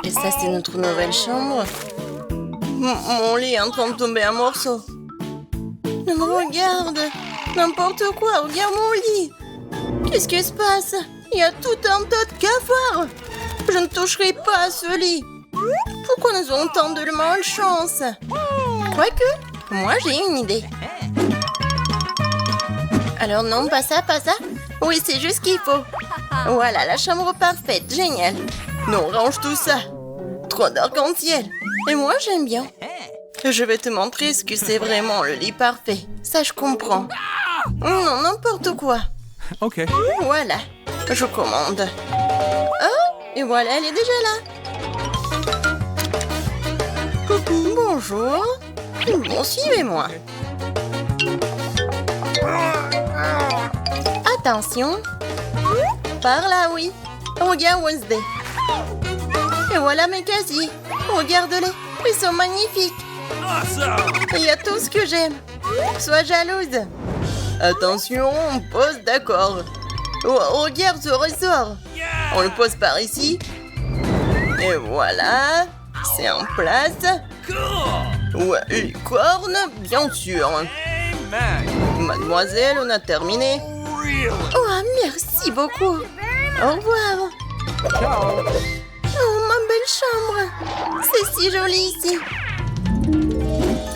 Et ça, c'est notre nouvelle chambre. Mon lit est en train de tomber en morceaux. Ne me regarde. N'importe quoi, regarde mon lit. Qu'est-ce qui se passe? Il y a tout un tas de cafards. Je ne toucherai pas à ce lit. Pourquoi nous avons tant de malchance? Quoique, moi j'ai une idée. Alors non, pas ça, pas ça. Oui, c'est juste ce qu'il faut. Voilà, la chambre parfaite, génial. Non, range tout ça. Trop d'arc-en-ciel. Et moi, j'aime bien. Je vais te montrer ce que c'est vraiment le lit parfait. Ça, je comprends. Non, n'importe quoi. Ok. Voilà, je commande. Oh, et voilà, elle est déjà là. Bonjour. Bon, suivez-moi. Attention. Par là, oui. Regarde Wednesday. Et voilà mes casiers. Regarde-les. Ils sont magnifiques. Il y a tout ce que j'aime. Sois jalouse. Attention, on pose d'accord. Oh, regarde ce ressort. On le pose par ici. Et voilà. C'est en place. Ouais, les cornes, bien sûr. Mademoiselle, on a terminé. Oh, merci beaucoup. Au revoir. Oh, ma belle chambre. C'est si joli ici.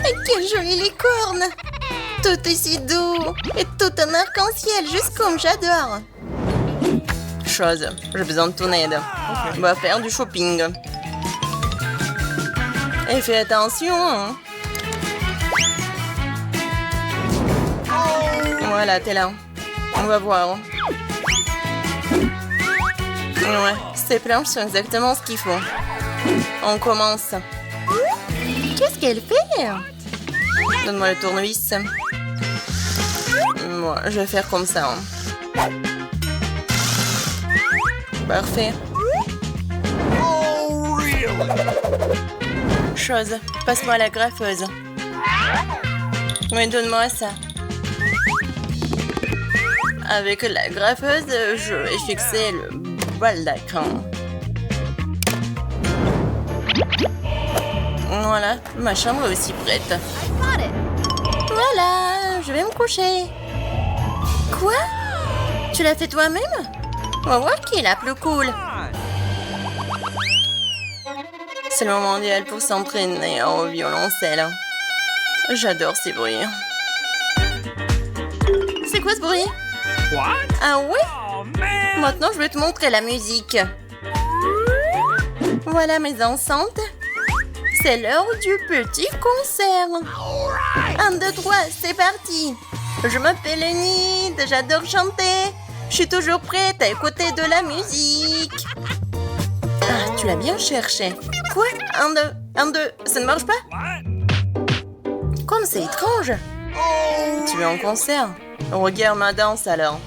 Et quelles jolies les cornes. Tout est si doux. Et tout un arc-en-ciel, juste comme j'adore. Chose, j'ai besoin de ton aide. On va faire du shopping. Et fais attention. Voilà, t'es là. On va voir. Ouais, ces planches sont exactement ce qu'il faut. On commence. Qu'est-ce qu'elle fait? Donne-moi le tournevis. Moi, je vais faire comme ça. Parfait. Chose, passe-moi la graffeuse. Oui, donne-moi ça. Avec la graffeuse, je vais fixer le baldaquin. Voilà, ma chambre est aussi prête. Voilà, je vais me coucher. Quoi? Tu l'as fait toi-même? On va voir qui est la plus cool. C'est le moment idéal pour s'entraîner au violoncelle. J'adore ces bruits. C'est quoi ce bruit? Ah oui? Maintenant, je vais te montrer la musique. Voilà mes enceintes. C'est l'heure du petit concert. 1, 2, 3, c'est parti. Je m'appelle Enid, j'adore chanter. Je suis toujours prête à écouter de la musique. Ah, tu l'as bien cherché. Quoi? 1, 2, ça ne marche pas? Comme c'est étrange. Tu es en concert? Regarde ma danse alors.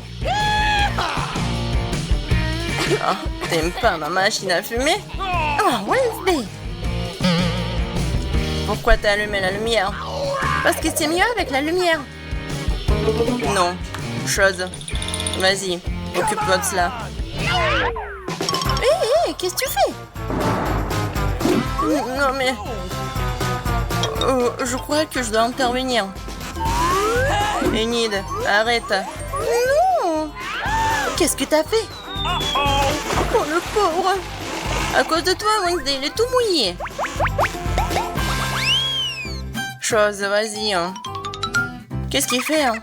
Ah, t'aimes pas ma machine à fumer? Oh, Wednesday! Pourquoi t'as allumé la lumière? Parce que c'est mieux avec la lumière. Non, chose. Vas-y, occupe-toi de cela. Hé, qu'est-ce que tu fais? Non mais... je crois que je dois intervenir. Enid, arrête. Non! Qu'est-ce que t'as fait? Oh, le pauvre! À cause de toi, Wednesday, il est tout mouillé. Chose, vas-y. Hein. Qu'est-ce qu'il fait? Hein?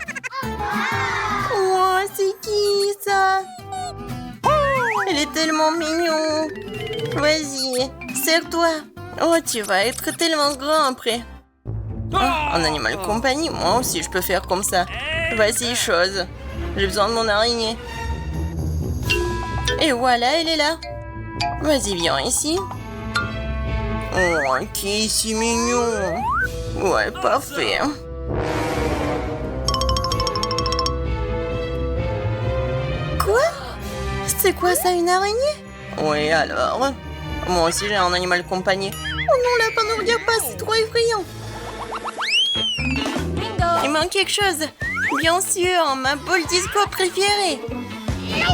Oh, c'est qui ça? Il est tellement mignon. Vas-y, serre-toi. Oh, tu vas être tellement grand après. Oh, en animal de compagnie, moi aussi je peux faire comme ça. Vas-y, chose. J'ai besoin de mon araignée. Et voilà, elle est là. Vas-y, viens ici. Oh, qui est si mignon. Ouais, parfait. Quoi? C'est quoi ça, une araignée? Oui, alors. Moi aussi j'ai un animal de compagnie. Oh non, lapin, ne regarde pas, c'est trop effrayant. Il manque quelque chose. Bien sûr, ma boule disco préférée.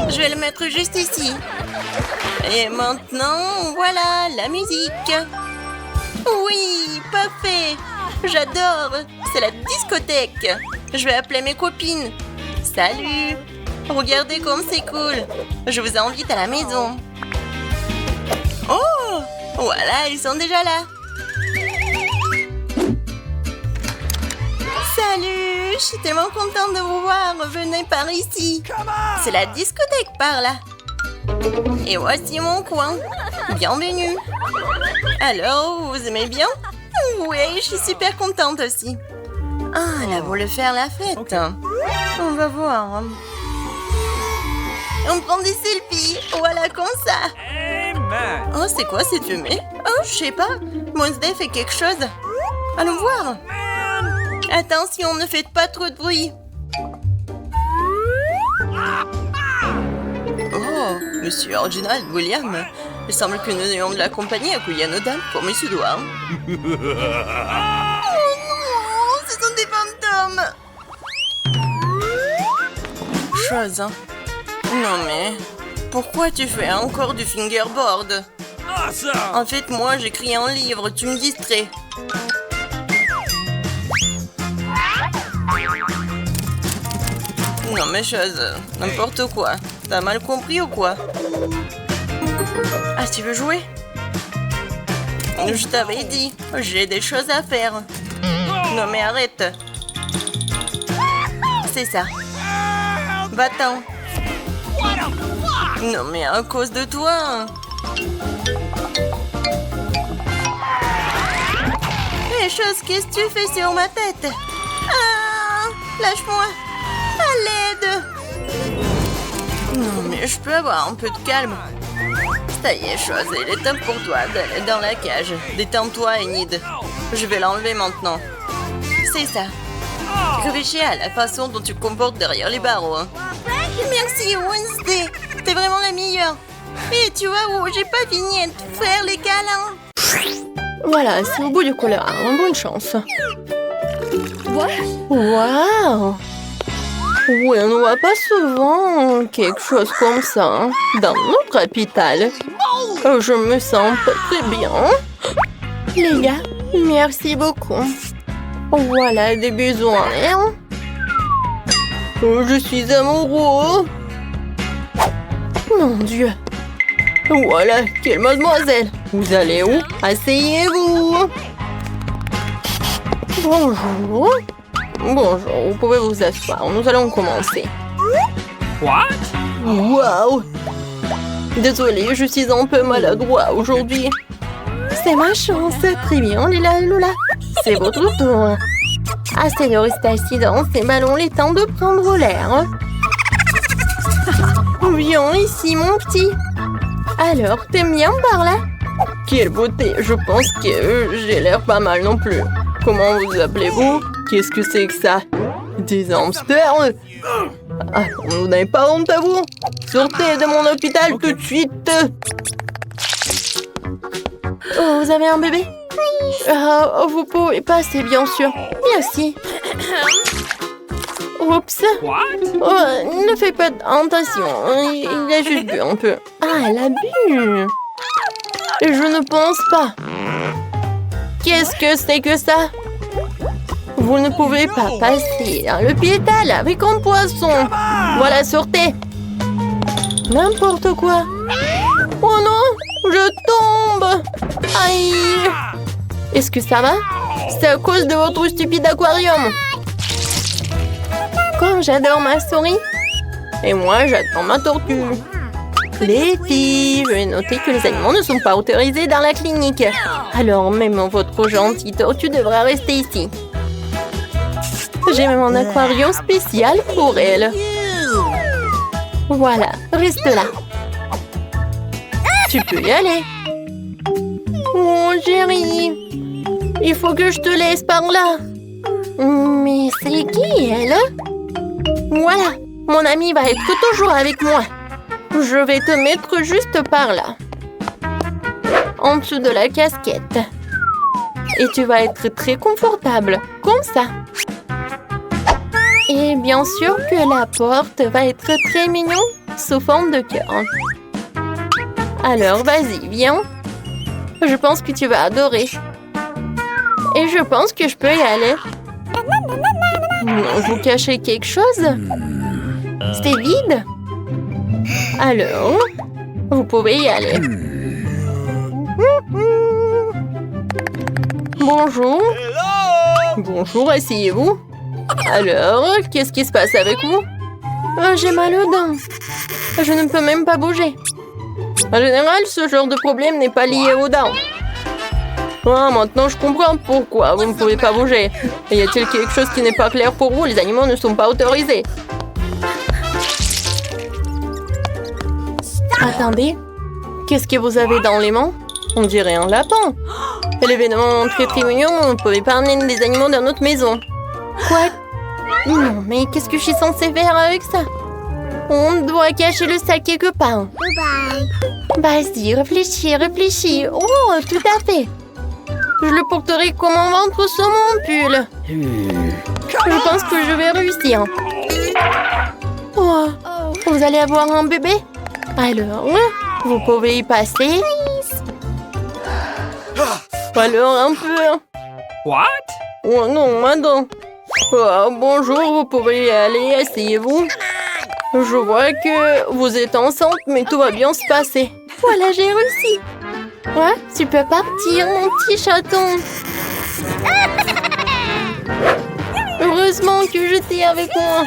Je vais le mettre juste ici. Et maintenant, voilà, la musique. Oui, parfait. J'adore. C'est la discothèque. Je vais appeler mes copines. Salut. Regardez comme c'est cool. Je vous invite à la maison. Oh, voilà, ils sont déjà là. Salut, je suis tellement contente de vous voir. Venez par ici. C'est la discothèque par là. Et voici mon coin. Bienvenue. Alors, vous aimez bien? Oui, je suis super contente aussi. Ah, là, vous voulez faire la fête. Okay. On va voir. On prend des selfies. Voilà, comme ça. Amen. Oh, c'est quoi cette fumée? Oh, je sais pas. Wednesday fait quelque chose. Allons voir. Attention, ne faites pas trop de bruit. Oh, monsieur Reginald William. Il semble que nous ayons de la compagnie à couiller à nos dames pour monsieur Doigt. Oh non, ce sont des fantômes. Chose, hein. Non mais, pourquoi tu fais encore du fingerboard? En fait, moi, j'écris un livre, tu me distrais. Non mais chose, n'importe quoi. T'as mal compris ou quoi? Ah, tu veux jouer? Je t'avais dit, j'ai des choses à faire. Non mais arrête. C'est ça. Va-t'en. Non mais à cause de toi. Hé, chose, qu'est-ce que tu fais sur ma tête? Ah, lâche-moi. À l'aide. Non mais je peux avoir un peu de calme. Ça y est, chose, il est temps pour toi d'aller dans la cage. Détends-toi, Enid. Je vais l'enlever maintenant. C'est ça. Réfléchis à la façon dont tu te comportes derrière les barreaux. Hein. Merci, Wednesday. T'es vraiment la meilleure. Et tu vois où j'ai pas fini de faire les câlins. Voilà, c'est au bout du couloir. Bonne chance. Waouh. Oui, on ne voit pas souvent quelque chose comme ça hein, dans notre capitale. Je me sens pas très bien. Les gars, merci beaucoup. Voilà des besoins. Hein? Je suis amoureux. Mon Dieu. Voilà, quelle mademoiselle. Vous allez où? Asseyez-vous. Bonjour. Bonjour, vous pouvez vous asseoir. Nous allons commencer. What? Wow! Désolée, je suis un peu maladroit aujourd'hui. C'est ma chance. Très bien, Lila et Lola. C'est votre tour. Assez de rester assis dans ces ballons, les temps de prendre l'air. Viens ici, mon petit. Alors, t'aimes bien par là? Quelle beauté! Je pense que j'ai l'air pas mal non plus. Comment vous appelez-vous? Qu'est-ce que c'est que ça? Des hamsters? Ah, vous n'avez pas honte à vous? Sortez de mon hôpital tout de suite! Oh, vous avez un bébé? Vous pouvez passer, bien sûr. Merci. Oups. Oh, ne fais pas attention. Il a juste bu un peu. Ah, elle a bu. Je ne pense pas. Qu'est-ce que c'est que ça? Vous ne pouvez pas passer dans le piétal avec un poisson. Voilà, sortez. N'importe quoi. Oh non, je tombe. Aïe. Est-ce que ça va? C'est à cause de votre stupide aquarium. Comme j'adore ma souris. Et moi, j'adore ma tortue. Les filles, je vais noter que les animaux ne sont pas autorisés dans la clinique. Alors même votre gentille tortue devra rester ici. J'ai même un aquarium spécial pour elle. Voilà, reste là. Tu peux y aller. Oh, chérie. Il faut que je te laisse par là. Mais c'est qui, elle? Voilà, mon ami va être toujours avec moi. Je vais te mettre juste par là. En dessous de la casquette. Et tu vas être très confortable, comme ça. Et bien sûr que la porte va être très mignon, sous forme de cœur. Alors, vas-y, viens. Je pense que tu vas adorer. Et je pense que je peux y aller. Non, vous cachez quelque chose? C'est vide? Alors, vous pouvez y aller. Bonjour. Bonjour, asseyez-vous. Alors, qu'est-ce qui se passe avec vous? J'ai mal aux dents. Je ne peux même pas bouger. En général, ce genre de problème n'est pas lié aux dents. Ah, maintenant je comprends pourquoi vous ne pouvez pas bouger. Y a-t-il quelque chose qui n'est pas clair pour vous? Les animaux ne sont pas autorisés. Attendez, qu'est-ce que vous avez dans les mains? On dirait un lapin. L'événement très mignon, vous ne pouvez pas amener des animaux dans notre maison. Quoi? Non, mais qu'est-ce que je suis censée faire avec ça? On doit cacher le sac quelque part. Vas-y, réfléchis. Oh, tout à fait. Je le porterai comme un ventre sur mon pull. Je pense que je vais réussir. Oh, vous allez avoir un bébé? Alors, vous pouvez y passer. Alors, un peu. What? Oh non, attends. Oh, bonjour, vous pouvez y aller, asseyez-vous. Je vois que vous êtes enceinte, mais tout va bien se passer. Voilà, j'ai réussi. Ouais, tu peux partir, mon petit chaton. Heureusement que j'étais avec moi.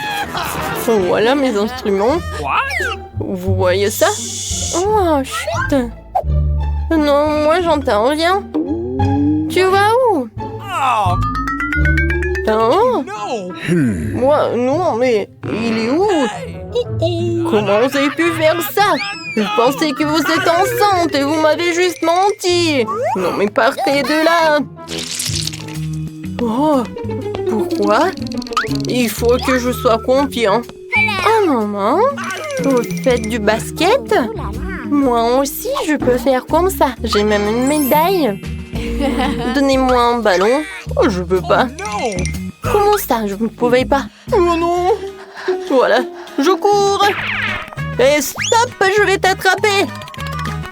Voilà mes instruments. What? Vous voyez ça? Oh, chut. Non, moi j'entends rien. Tu vas où? Oh, Oh, no! moi, non, mais il est où? Comment vous avez pu faire ça? Je pensais que vous êtes enceinte et vous m'avez juste menti. Non, mais partez de là. Oh, pourquoi? Il faut que je sois confiant. Un moment, vous faites du basket? Moi aussi, je peux faire comme ça. J'ai même une médaille. Donnez-moi un ballon. Oh, je peux pas. Comment ça, je ne pouvais pas? Oh non! Voilà, je cours! Et stop, je vais t'attraper!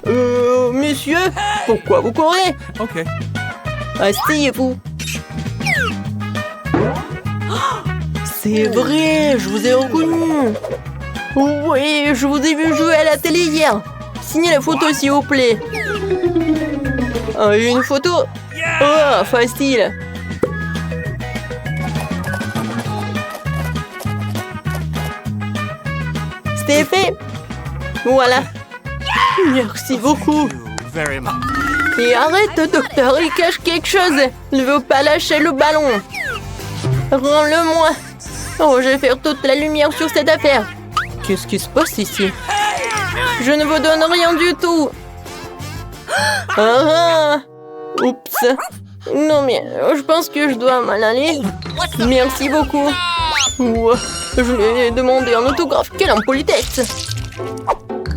Monsieur, pourquoi vous courez? Okay. Asseyez-vous. C'est vrai, je vous ai reconnu. Oui, je vous ai vu jouer à la télé hier. Signez la photo, s'il vous plaît. Une photo? Oh, facile. C'est fait. Voilà. Merci beaucoup. Very much. Et arrête, docteur, il cache quelque chose. Il ne veut pas lâcher le ballon. Rends-le-moi. Oh, je vais faire toute la lumière sur cette affaire. Qu'est-ce qui se passe ici? Je ne vous donne rien du tout. Ah, oups. Non, mais je pense que je dois m'en aller. Merci beaucoup. Ouah, je lui ai demandé un autographe. Quelle impolitesse!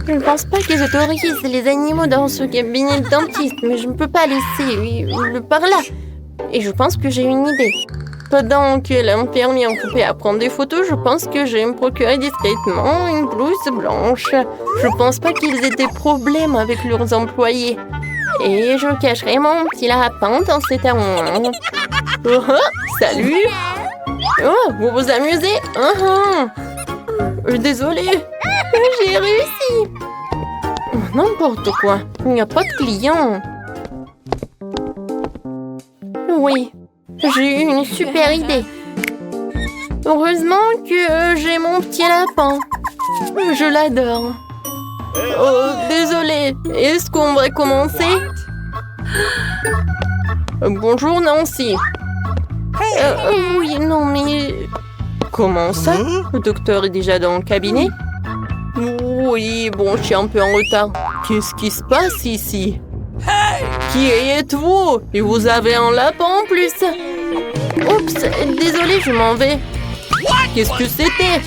Je ne pense pas que j'autorise les animaux dans ce cabinet de dentiste, mais je ne peux pas laisser le par là. Et je pense que j'ai une idée. Pendant que l'infirmière occupée à prendre des photos, je pense que je vais me procurer discrètement une blouse blanche. Je pense pas qu'ils aient des problèmes avec leurs employés. Et je cacherai mon petit lapin dans cet armoire. Oh, salut! Oh, vous vous amusez? Désolée, j'ai réussi. N'importe quoi, il n'y a pas de clients. Oui, j'ai eu une super idée. Heureusement que j'ai mon petit lapin. Je l'adore. Oh, désolée, est-ce qu'on va commencer? Bonjour Nancy. Oui, non, mais... Comment ça? Le docteur est déjà dans le cabinet? Oui, bon, je suis un peu en retard. Qu'est-ce qui se passe ici? Qui êtes-vous? Et vous avez un lapin en plus? Oups, désolée, je m'en vais. Qu'est-ce que c'était?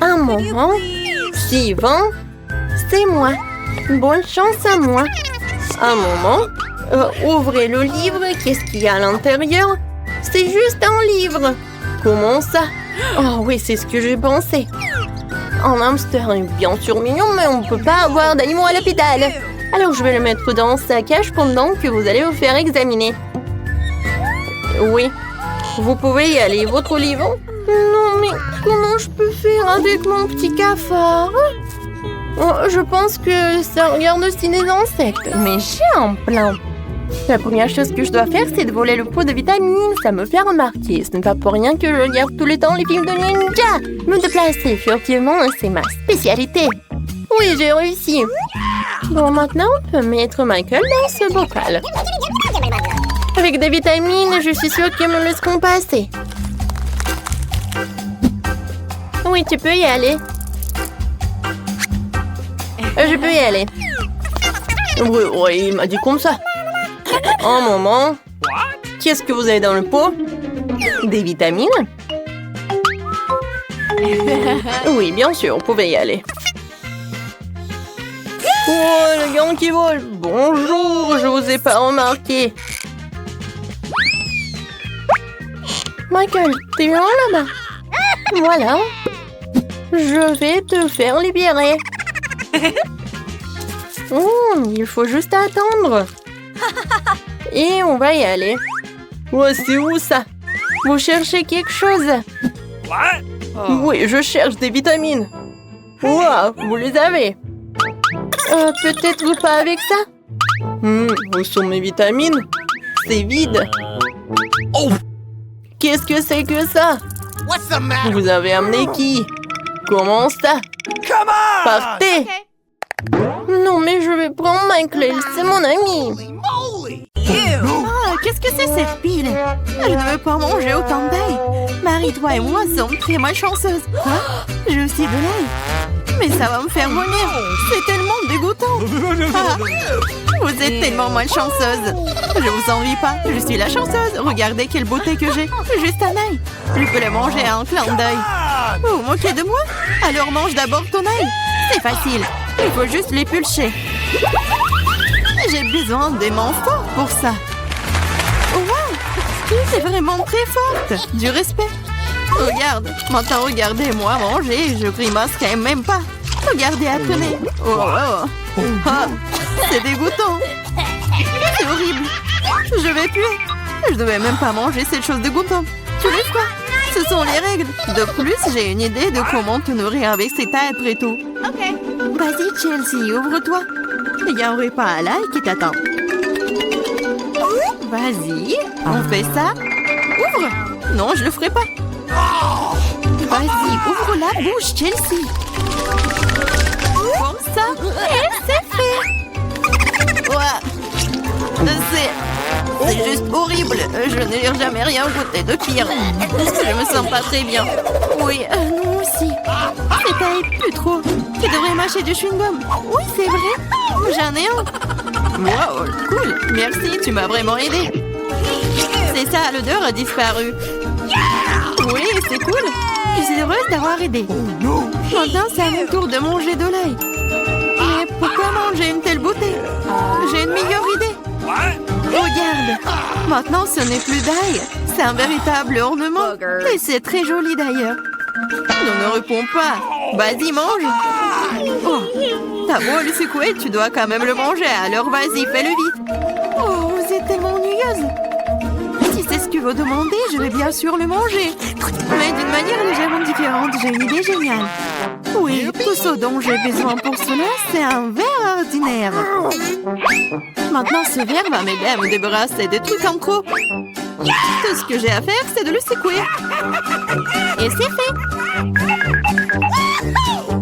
Un moment. Sylvain, c'est moi. Bonne chance à moi. Un moment. Ouvrez le livre. Qu'est-ce qu'il y a à l'intérieur? C'est juste un livre. Comment ça? Oh oui, c'est ce que j'ai pensé. Un hamster est bien sûr mignon, mais on ne peut pas avoir d'animaux à l'hôpital. Alors je vais le mettre dans sa cage pendant que vous allez vous faire examiner. Oui, vous pouvez y aller. Votre olive? Non, mais comment je peux faire avec mon petit cafard? Oh, je pense que ça regarde aussi des insectes. Mais j'ai un plan. La première chose que je dois faire, c'est de voler le pot de vitamines. Ça me fait remarquer. Ce n'est pas pour rien que je regarde tout le temps les films de ninja. Me déplacer furtivement, c'est ma spécialité. Oui, j'ai réussi. Bon, maintenant, on peut mettre Michael dans ce bocal. Avec des vitamines, je suis sûre qu'ils me laisseront passer. Oui, tu peux y aller. Je peux y aller. Oui, il m'a dit comme ça. Un moment. Qu'est-ce que vous avez dans le pot? Des vitamines? Oui, bien sûr, vous pouvez y aller. Oh, le gant qui vole. Bonjour, je vous ai pas remarqué. Michael, t'es là là-bas? Voilà. Je vais te faire libérer. Il faut juste attendre. Et on va y aller. Ouais, c'est où ça? Vous cherchez quelque chose? Oui, je cherche des vitamines. Wow, vous les avez. Peut-être pas avec ça? Où sont mes vitamines? C'est vide. Oh! Qu'est-ce que c'est que ça? Vous avez amené qui? Comment ça? Partez! Non, mais je vais prendre Michael, c'est mon ami. Qu'est-ce que c'est cette pile? Je ne veux pas manger autant d'ail. Marie, toi et moi sommes très malchanceuses. J'ai aussi de l'ail. Mais ça va me faire vomir. C'est tellement dégoûtant. Vous êtes tellement malchanceuse. Je vous envie pas. Je suis la chanceuse. Regardez quelle beauté que j'ai. Juste un ail. Je peux le manger à un clin d'œil. Vous vous moquez de moi? Alors mange d'abord ton ail. C'est facile. Il faut juste l'épulcher. J'ai besoin des mains fortes pour ça. Wow! C'est vraiment très forte. Du respect. Regarde. Maintenant, regardez-moi manger. Je grimacerai même pas. Regardez, apprenez. C'est dégoûtant. C'est horrible. Je vais puer. Je devais même pas manger cette chose dégoûtante. Tu le feras. Ce sont les règles. De plus, j'ai une idée de comment te nourrir avec ces tas après tout. Vas-y, Chelsea, ouvre-toi. Il y a un repas à l'ail qui t'attend. Vas-y, on fait ça. Ouvre. Non, je le ferai pas. Vas-y, ouvre la bouche, Chelsea. Comme ça. Et c'est fait. Ouais. C'est juste horrible. Je n'ai jamais rien goûté de pire. Je me sens pas très bien. Oui, nous aussi. C'est pas plus trop. Tu devrais mâcher du chewing-gum. Oui, c'est vrai. J'en ai un. Wow, cool. Merci, tu m'as vraiment aidé. C'est ça, l'odeur a disparu. Oui, c'est cool. Je suis heureuse d'avoir aidé. Maintenant, c'est à mon tour de manger de l'ail. Mais pourquoi manger une telle beauté? J'ai une meilleure idée. Regarde. Maintenant, ce n'est plus d'ail. C'est un véritable ornement. Et c'est très joli d'ailleurs. Ne réponds pas. Vas-y, mange. Oh, t'as beau le secouer, tu dois quand même le manger. Alors vas-y, fais-le vite. Oh, vous êtes tellement ennuyeuse. Si c'est ce que vous demandez, je vais bien sûr le manger. Mais d'une manière légèrement différente, j'ai une idée géniale. Oui, tout ce dont j'ai besoin pour cela, c'est un verre ordinaire. Maintenant, ce verre va m'aider à me débarrasser des trucs en trop. Tout ce que j'ai à faire, c'est de le secouer. Et c'est fait.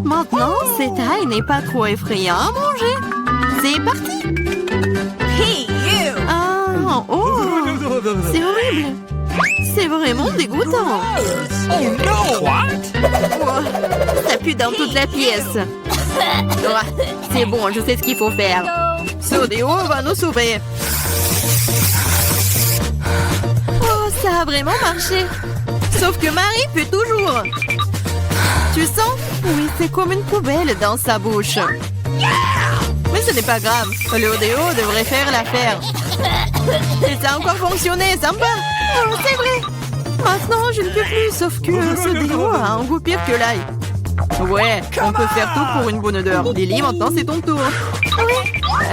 Maintenant, cette ail n'est pas trop effrayant à manger. C'est parti. Ah, oh, c'est horrible. C'est vraiment dégoûtant. Oh, ça pue dans toute la pièce. Oh, c'est bon, je sais ce qu'il faut faire. Ce déo va nous sauver. Oh, ça a vraiment marché. Sauf que Marie pue toujours. Tu sens? Oui, c'est comme une poubelle dans sa bouche. Mais ce n'est pas grave. Le odéo devrait faire l'affaire. Et ça a encore fonctionné, sympa. Oh, c'est vrai. Maintenant, je ne peux plus, sauf que ce déo a un goût pire que l'ail. Ouais, on peut faire tout pour une bonne odeur. Lily, maintenant c'est ton tour. Oui,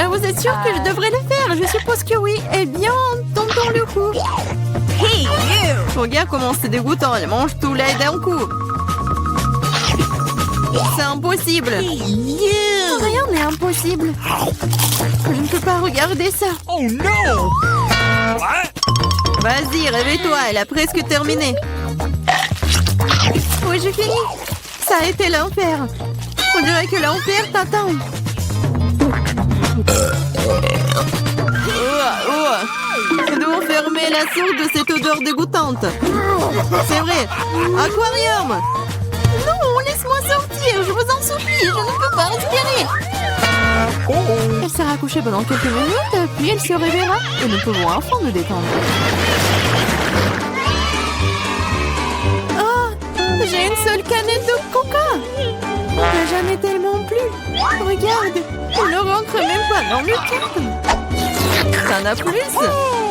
vous êtes sûr que je devrais le faire? Je suppose que oui. Eh bien, tentons le coup. Hey, you! Regarde comment c'est dégoûtant. Elle mange tout lait d'un coup. C'est impossible. Rien n'est impossible. Je ne peux pas regarder ça. Oh no! What? Vas-y, réveille-toi. Elle a presque terminé. Oui, j'ai fini. Ça a été l'enfer. On dirait que l'enfer t'attend. Nous devons fermer la source de cette odeur dégoûtante. C'est vrai. Aquarium! Non, laisse-moi sortir. Je vous en supplie. Je ne peux pas respirer. Elle sera couchée pendant quelques minutes, puis elle se réveillera et nous pouvons enfin nous détendre. Oh, j'ai une seule canette de coca. J'en ai tellement plus. Regarde, on ne rentre même pas dans le cadre. T'en as plus?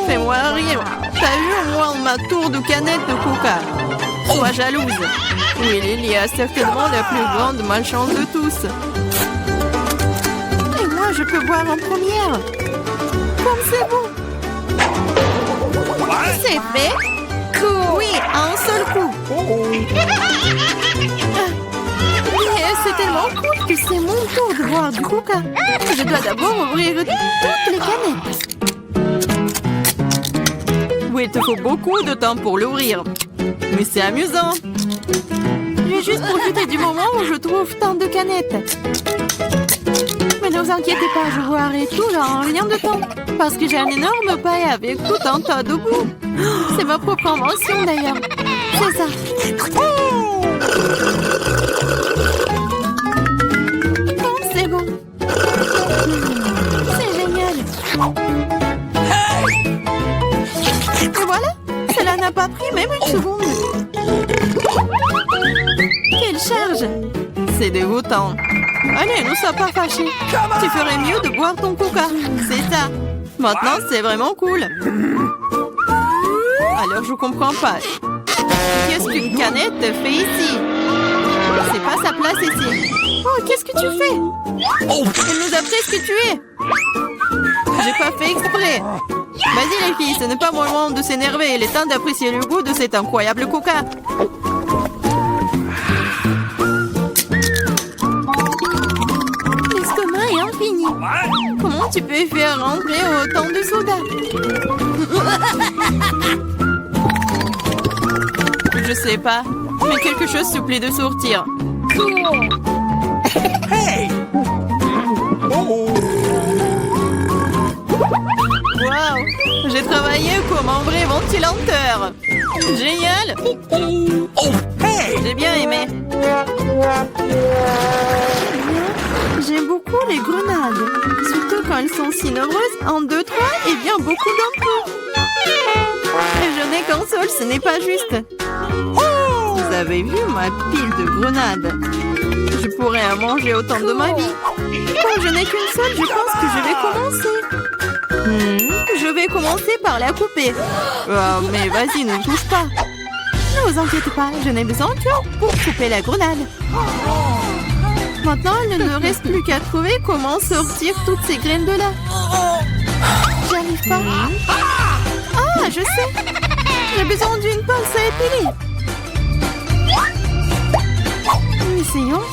Fais-moi rire. T'as eu au moins ma tour de canette de coca. Sois jalouse. Oui, Lily a certainement la plus grande malchance de tous. Et moi, je peux boire en première. Comme c'est bon. C'est fait. Cool. Oui, un seul coup. Mais c'est tellement cool que c'est mon tour de boire du coca. Je dois d'abord ouvrir toutes les canettes. Oui, il te faut beaucoup de temps pour l'ouvrir. Mais c'est amusant. J'ai juste profité du moment où je trouve tant de canettes. Mais ne vous inquiétez pas, je boirai tout en rien de temps. Parce que j'ai un énorme paille avec tout un tas de goût. C'est ma propre invention d'ailleurs. C'est ça. Oh, c'est bon. C'est génial. Et voilà, cela n'a pas pris même une seconde. Quelle charge! C'est dégoûtant. Allez, ne sois pas fâchés. Tu ferais mieux de boire ton coca. C'est ça. Maintenant, c'est vraiment cool. Alors, je comprends pas. Qu'est-ce qu'une canette fait ici? C'est pas sa place ici. Oh, qu'est-ce que tu fais? Elle nous a presque tués. J'ai pas fait exprès. Vas-y les filles, ce n'est pas mon moment de s'énerver. Il est temps d'apprécier le goût de cet incroyable coca. L'estomac est infini. Comment tu peux faire rentrer autant de soda? Je sais pas, mais quelque chose supplie de sortir. Hey! Waouh! J'ai travaillé comme un vrai ventilateur. Génial! Hey! J'ai bien aimé. J'aime beaucoup les grenades. Surtout quand elles sont si nombreuses. 1, 2, 3 et bien beaucoup d'un coup. Je n'ai qu'un seul, ce n'est pas juste. Vous avez vu ma pile de grenades? Je pourrais en manger autant de ma vie. Comme je n'ai qu'une seule, je pense que je vais commencer. Je vais commencer par la couper. Mais vas-y, ne touche pas. Ne vous inquiétez pas, je n'ai besoin que pour couper la grenade. Maintenant, il ne reste plus qu'à trouver comment sortir toutes ces graines de là. J'y arrive pas. Ah, je sais. J'ai besoin d'une pince à épiler. Essayons.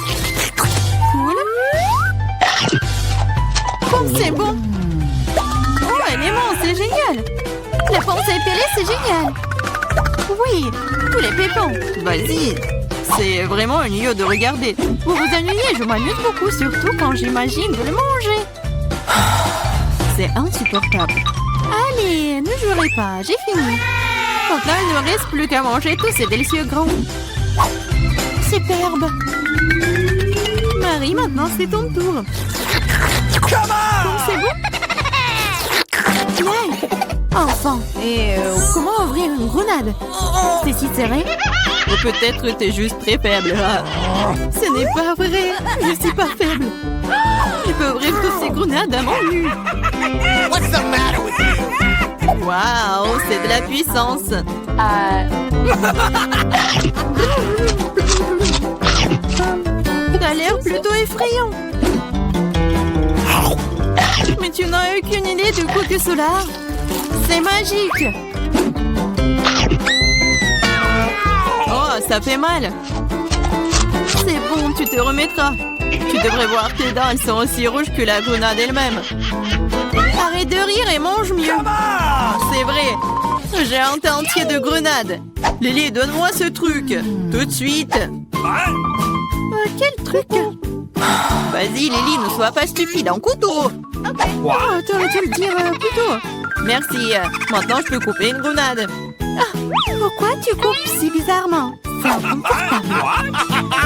Cool. Oh, c'est bon. Oh, elle est immense, c'est génial. La pince à épiler, c'est génial. Oui, tous les pépins. Vas-y. C'est vraiment ennuyeux de regarder. Vous vous ennuyez, je m'amuse beaucoup, surtout quand j'imagine de le manger. C'est insupportable. Allez, ne jouerez pas, j'ai fini. Maintenant, il ne reste plus qu'à manger tous ces délicieux grands. Superbe. Marie, maintenant c'est ton tour. C'est bon? Yeah. Enfin. Et comment ouvrir une grenade? C'est si serré? Ou peut-être t'es juste très faible. Ce n'est pas vrai. Je suis pas faible. Je peux ouvrir toutes ces grenades à mon nu. What's the matter with you? Waouh, c'est de la puissance. a l'air plutôt effrayant. Mais tu n'as aucune idée de quoi que cela. C'est magique. Oh, ça fait mal. C'est bon, tu te remettras. Tu devrais voir tes dents, elles sont aussi rouges que la grenade elle-même. Arrête de rire et mange mieux. C'est vrai. J'ai un tas entier de grenades. Lily, donne-moi ce truc. Tout de suite. Quel truc? Vas-y, Lily, ne sois pas stupide. Un couteau. Oh, t'aurais dû le dire plus tôt. Merci. Maintenant, je peux couper une grenade. Ah, pourquoi tu coupes si bizarrement? C'est inconfortable.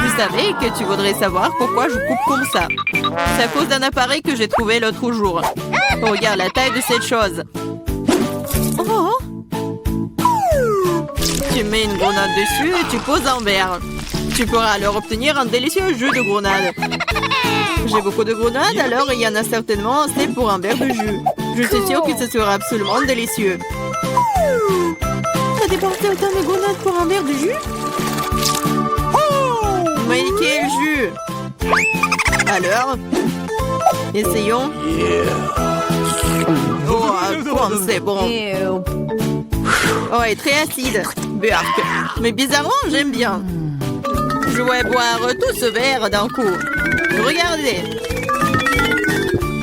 Je savais que tu voudrais savoir pourquoi je coupe comme ça. C'est à cause d'un appareil que j'ai trouvé l'autre jour. Regarde la taille de cette chose. Oh. Tu mets une grenade dessus et tu poses un verre. Tu pourras alors obtenir un délicieux jus de grenade. J'ai beaucoup de grenades, alors il y en a certainement assez pour un verre de jus. Je suis sûre que ce sera absolument délicieux. T'as dépensé autant de grenades pour un verre de jus? Mais quel jus! Alors, essayons. Oh, c'est bon. Oh, et très acide. Burk. Mais bizarrement, j'aime bien. Je vais boire tout ce verre d'un coup. Regardez.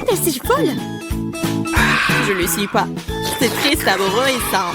Mais c'est folle. Je le suis pas. C'est très savoureux et sain.